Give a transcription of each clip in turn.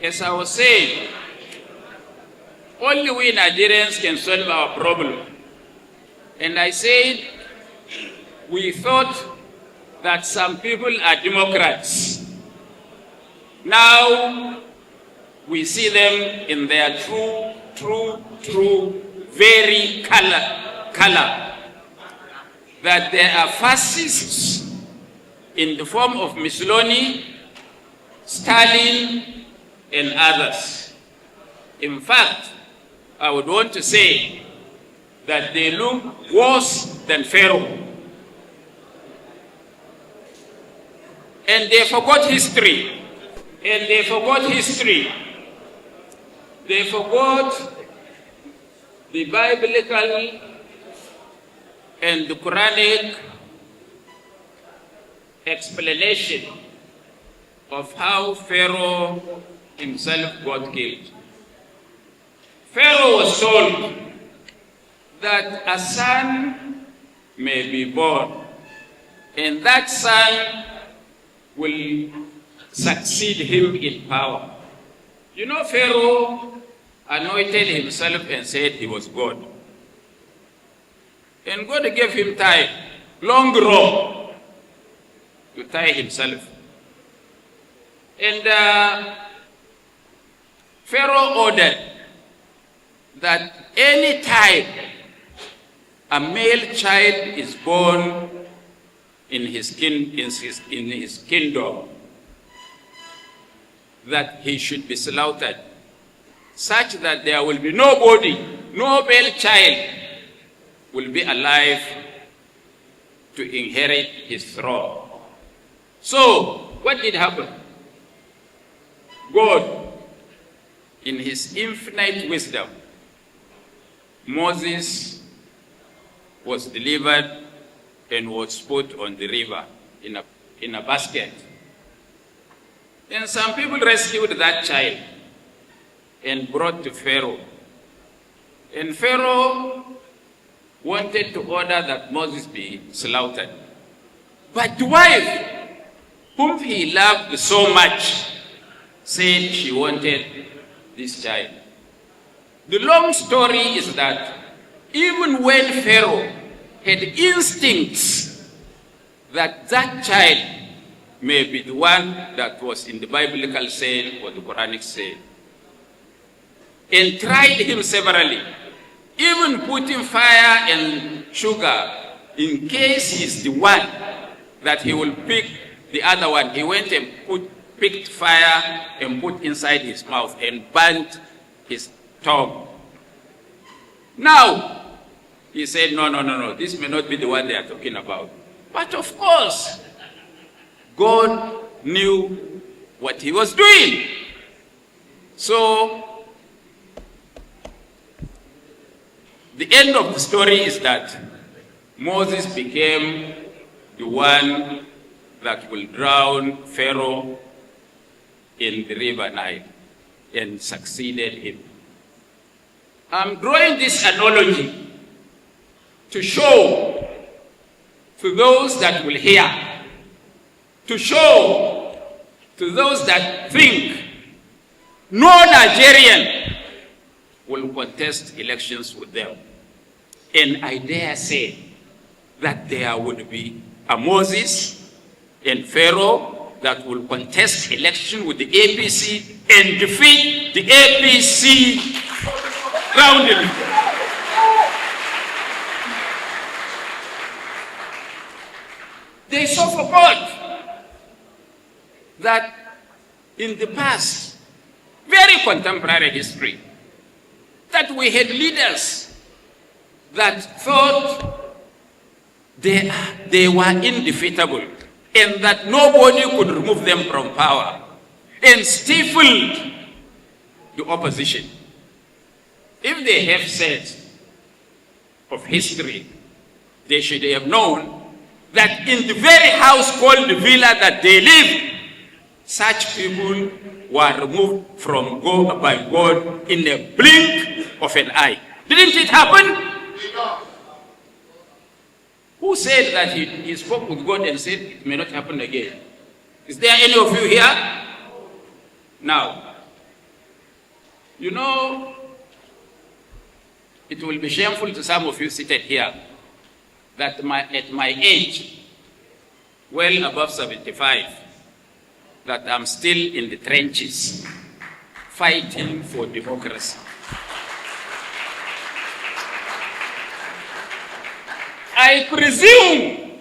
As I was saying, only we Nigerians can solve our problem. And I said, we thought that some people are Democrats. Now, we see them in their true, very color. That they are fascists in the form of Mussolini, Stalin, and others. In fact, I would want to say that they look worse than Pharaoh. And they forgot history. They forgot the biblical and the Quranic explanation of how Pharaoh himself got killed. Pharaoh was told that a son may be born, and that son will succeed him in power. You know, Pharaoh anointed himself and said he was God. And God gave him time, long rope, to tie himself. And Pharaoh ordered that any time a male child is born in his kingdom, that he should be slaughtered, such that there will be nobody, no male child will be alive to inherit his throne. So, what did happen? God, in his infinite wisdom, Moses was delivered and was put on the river in a basket. And some people rescued that child and brought to Pharaoh. And Pharaoh wanted to order that Moses be slaughtered. But the wife, whom he loved so much, said she wanted this child. The long story is that even when Pharaoh had instincts that that child may be the one that was in the biblical saying or the Quranic saying, and tried him severally, even putting fire and sugar in case he's the one that he will pick the other one. He went and picked fire and put inside his mouth and burnt his tongue. Now, he said, no, this may not be the one they are talking about. But of course, God knew what he was doing. So, the end of the story is that Moses became the one that will drown Pharaoh in the river Nile and succeeded him. I'm drawing this analogy to show to those that will hear, to show to those that think no Nigerian will contest elections with them. And I dare say that there would be a Moses and Pharaoh that will contest election with the APC and defeat the APC roundly. They so forgot that in the past, very contemporary history, that we had leaders that thought they were indefeatable and that nobody could remove them from power and stifled the opposition. If they have sense of history, they should have known that in the very house called the villa that they live, such people were removed from God by God in a blink of an eye. Didn't it happen? Who said that he spoke with God and said it may not happen again? Is there any of you here? Now, You know, it will be shameful to some of you seated here that at my age, well above 75, that I'm still in the trenches fighting for democracy. I presume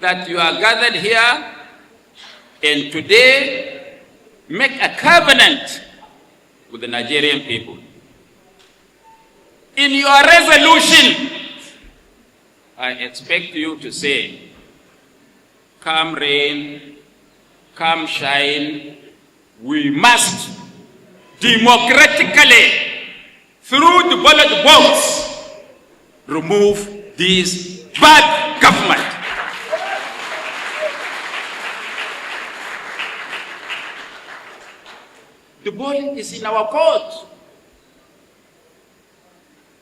that you are gathered here and today make a covenant with the Nigerian people. In your resolution, I expect you to say, come rain, come shine, we must democratically, through the ballot box, remove this bad government. The ball is in our court.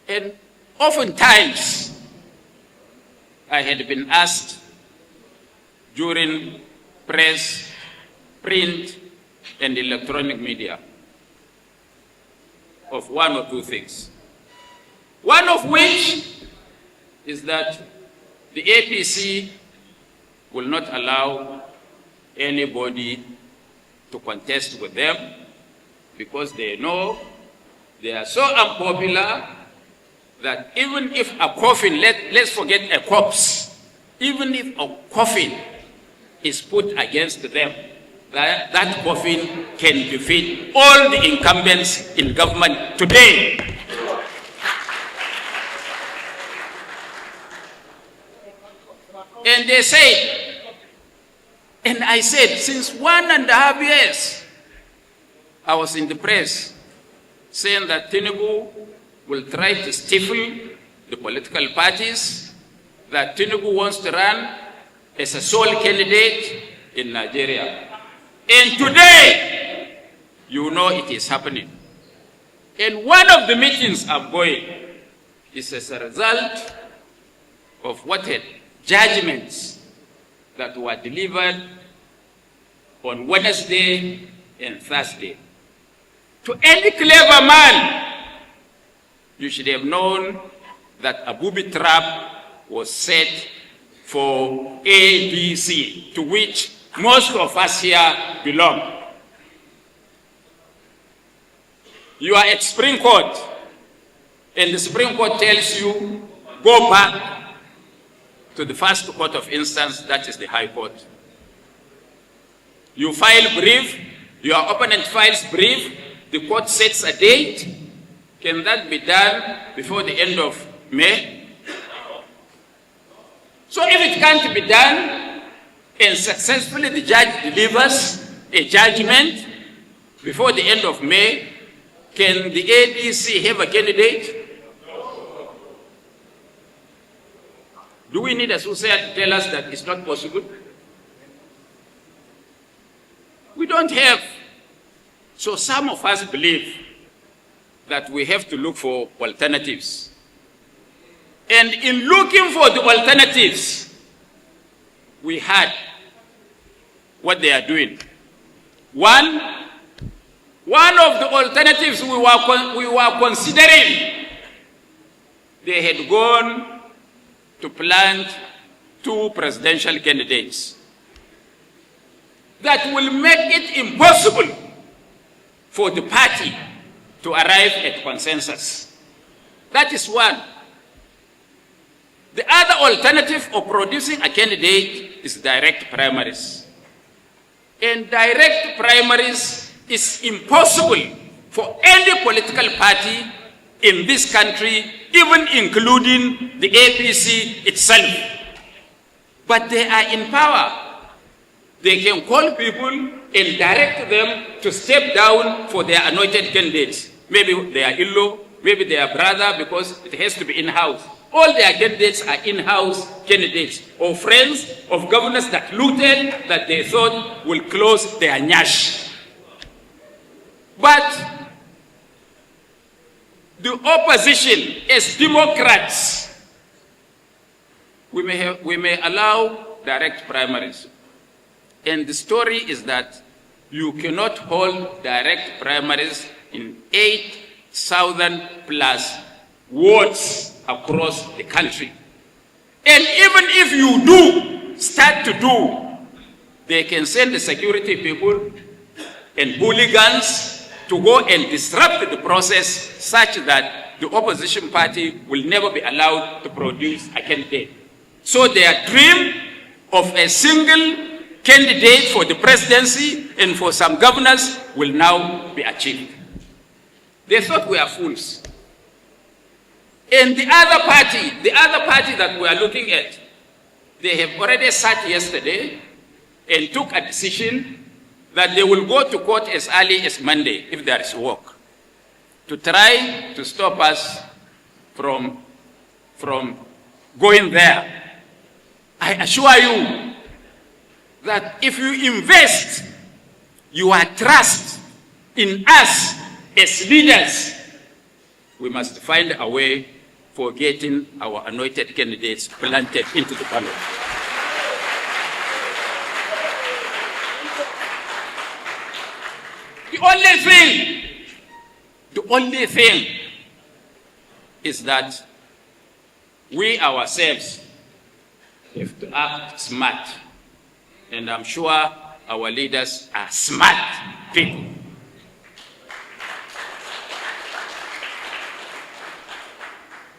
And oftentimes, I had been asked during press, print, and electronic media of one or two things. One of which is that the APC will not allow anybody to contest with them because they know they are so unpopular that even if a coffin, let's forget a corpse, even if a coffin is put against them, that coffin can defeat all the incumbents in government today. And they said, and I said, since 1.5 years, I was in the press saying that Tinubu will try to stifle the political parties, that Tinubu wants to run as a sole candidate in Nigeria. And today, you know it is happening. And one of the meetings I'm going is as a result of what had judgments that were delivered on Wednesday and Thursday. To any clever man, you should have known that a booby trap was set for ABC, to which most of us here belong. You are at Supreme Court, and the Supreme Court tells you, go back to the first court of instance, that is the High Court. You file brief, your opponent files brief, the court sets a date. Can that be done before the end of May? So if it can't be done, and successfully the judge delivers a judgment before the end of May, can the ADC have a candidate? Do we need a soothsayer to tell us that it's not possible? We don't have. So some of us believe that we have to look for alternatives. And in looking for the alternatives, we had what they are doing. One of the alternatives we were considering, they had gone to plant 2 presidential candidates that will make it impossible for the party to arrive at consensus. That is one. The other alternative of producing a candidate is direct primaries. And direct primaries is impossible for any political party in this country, even including the APC itself. But they are in power. They can call people and direct them to step down for their anointed candidates. Maybe they are in-law, maybe they are brother, because it has to be in-house. All their candidates are in-house candidates, or friends of governors that looted, that they thought will close their nyash. But the opposition, as Democrats, we may allow direct primaries. And the story is that you cannot hold direct primaries in 8,000 plus wards across the country. And even if you do start to do, they can send the security people and hooligans to go and disrupt the process such that the opposition party will never be allowed to produce a candidate. So their dream of a single candidate for the presidency and for some governors will now be achieved. They thought we are fools. And the other party that we are looking at, they have already sat yesterday and took a decision that they will go to court as early as Monday, if there is work, to try to stop us from going there. I assure you that if you invest your trust in us as leaders, we must find a way for getting our anointed candidates planted into the ballot. The only thing is that we ourselves have to act smart. And I'm sure our leaders are smart people.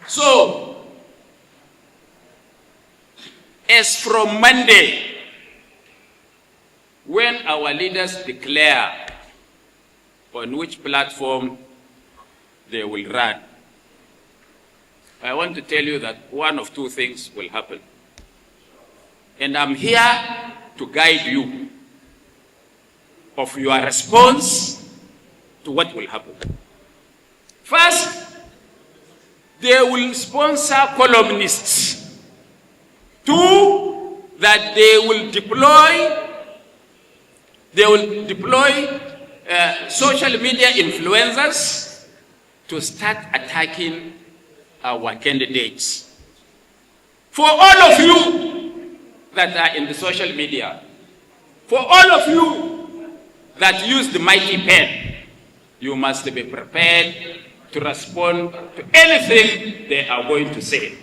So, as from Monday, when our leaders declare on which platform they will run, I want to tell you that one of two things will happen. And I'm here to guide you of your response to what will happen. First, they will sponsor columnists. Two, that they will deploy social media influencers to start attacking our candidates. For all of you that are in the social media, for all of you that use the mighty pen, you must be prepared to respond to anything they are going to say.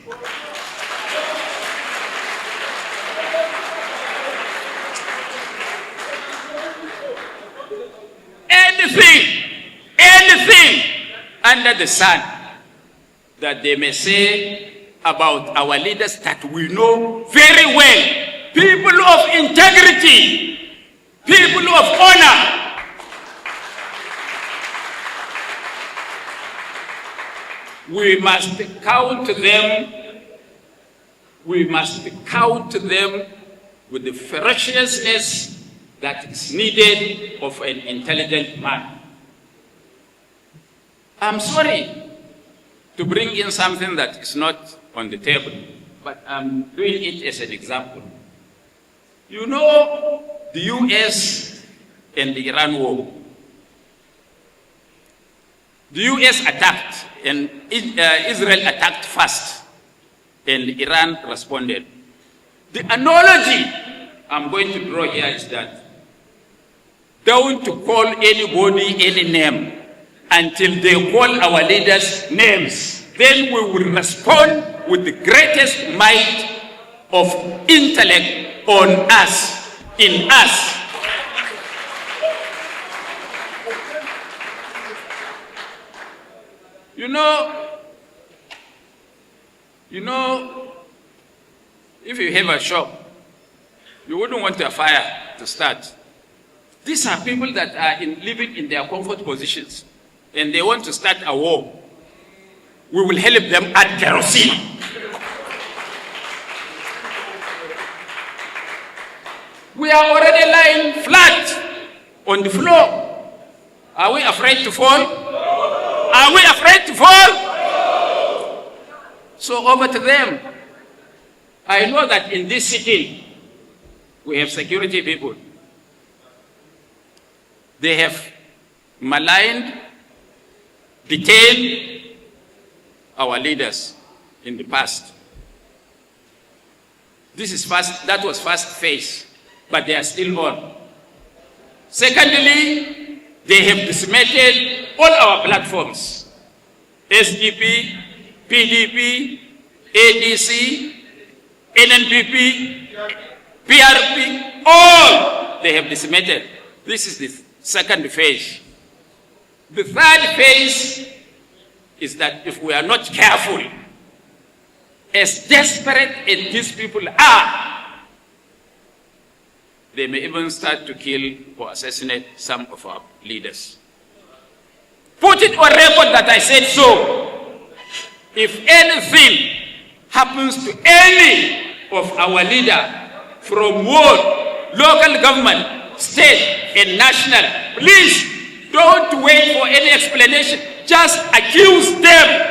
Anything under the sun that they may say about our leaders that we know very well, people of integrity, people of honor. We must count them with the ferociousness that is needed of an intelligent man. I'm sorry to bring in something that is not on the table, but I'm doing it as an example. You know the US and the Iran war. The US attacked and Israel attacked first and Iran responded. The analogy I'm going to draw here is that don't call anybody any name until they call our leaders names. Then we will respond with the greatest might of intellect on us, in us. You know, if you have a shop, you wouldn't want a fire to start. These are people that are living in their comfort positions, and they want to start a war. We will help them add kerosene. We are already lying flat on the floor. Are we afraid to fall? Are we afraid to fall? So over to them. I know that in this city, we have security people. They have maligned, detained our leaders in the past. That was first phase, but they are still on. Secondly, They have decimated all our platforms. SDP, PDP, ADC, NNPP, PRP, all they have decimated. This is the second phase. The third phase is that if we are not careful, as desperate as these people are, they may even start to kill or assassinate some of our leaders. Put it on record that I said so. If anything happens to any of our leaders from ward, local government, state, and national, please don't wait for any explanation. Just accuse them.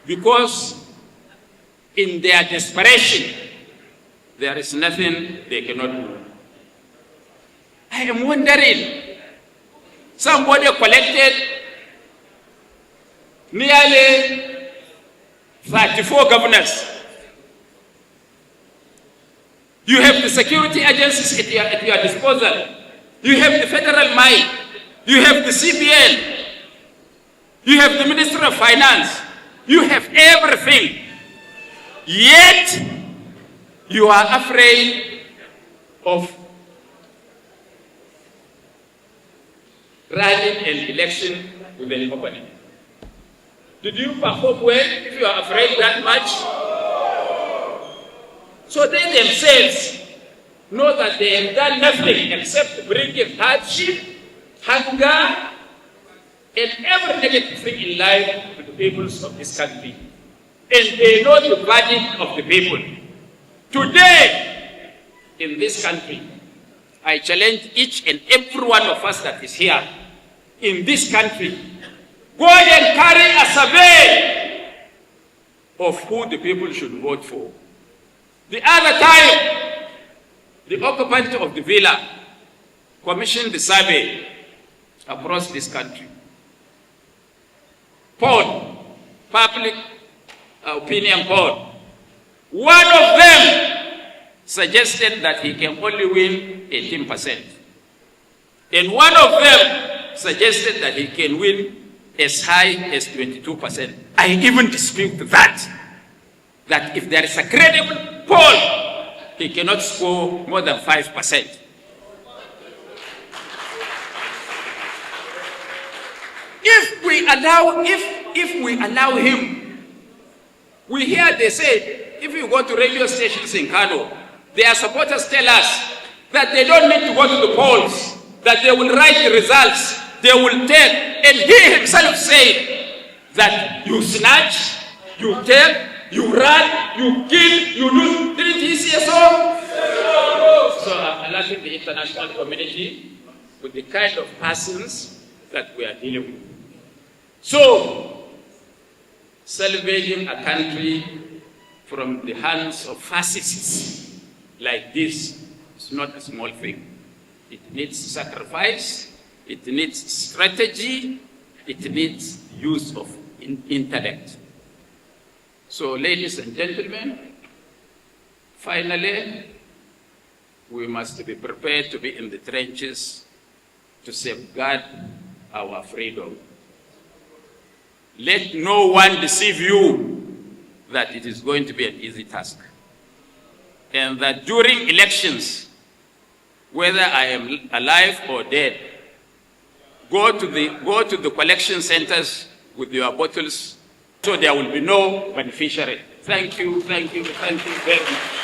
Because in their desperation, there is nothing they cannot do. I am wondering, somebody collected nearly 34 governors. You have the security agencies at your disposal. You have the federal mine. You have the CBN. You have the Ministry of Finance. You have everything. Yet, you are afraid of running an election with an opponent. Did you perform well if you are afraid that much? So they themselves know that they have done nothing except bringing hardship, hunger, and every negative thing in life to the peoples of this country. And they know the verdict of the people. Today, in this country, I challenge each and every one of us that is here in this country, go and carry a survey of who the people should vote for. The other time, the occupant of the villa commissioned the survey across this country. Poll, public opinion poll. One of them suggested that he can only win 18%. And one of them suggested that he can win as high as 22%. I even dispute that if there is a credible poll, he cannot score more than 5%. If we allow him, we hear they say, if you go to radio stations in Kano, their supporters tell us that they don't need to go to the polls, that they will write the results, they will take, and he himself said that you snatch, you take, you run, you kill, you lose. Didn't he say so? So I'm alerting the international community with the kind of persons that we are dealing with. So, salvaging a country from the hands of fascists like this is not a small thing. It needs sacrifice, it needs strategy, it needs use of intellect. So, ladies and gentlemen, finally, we must be prepared to be in the trenches to safeguard our freedom. Let no one deceive you that it is going to be an easy task. And that during elections, whether I am alive or dead, go to the collection centers with your bottles so there will be no beneficiary. Thank you very much.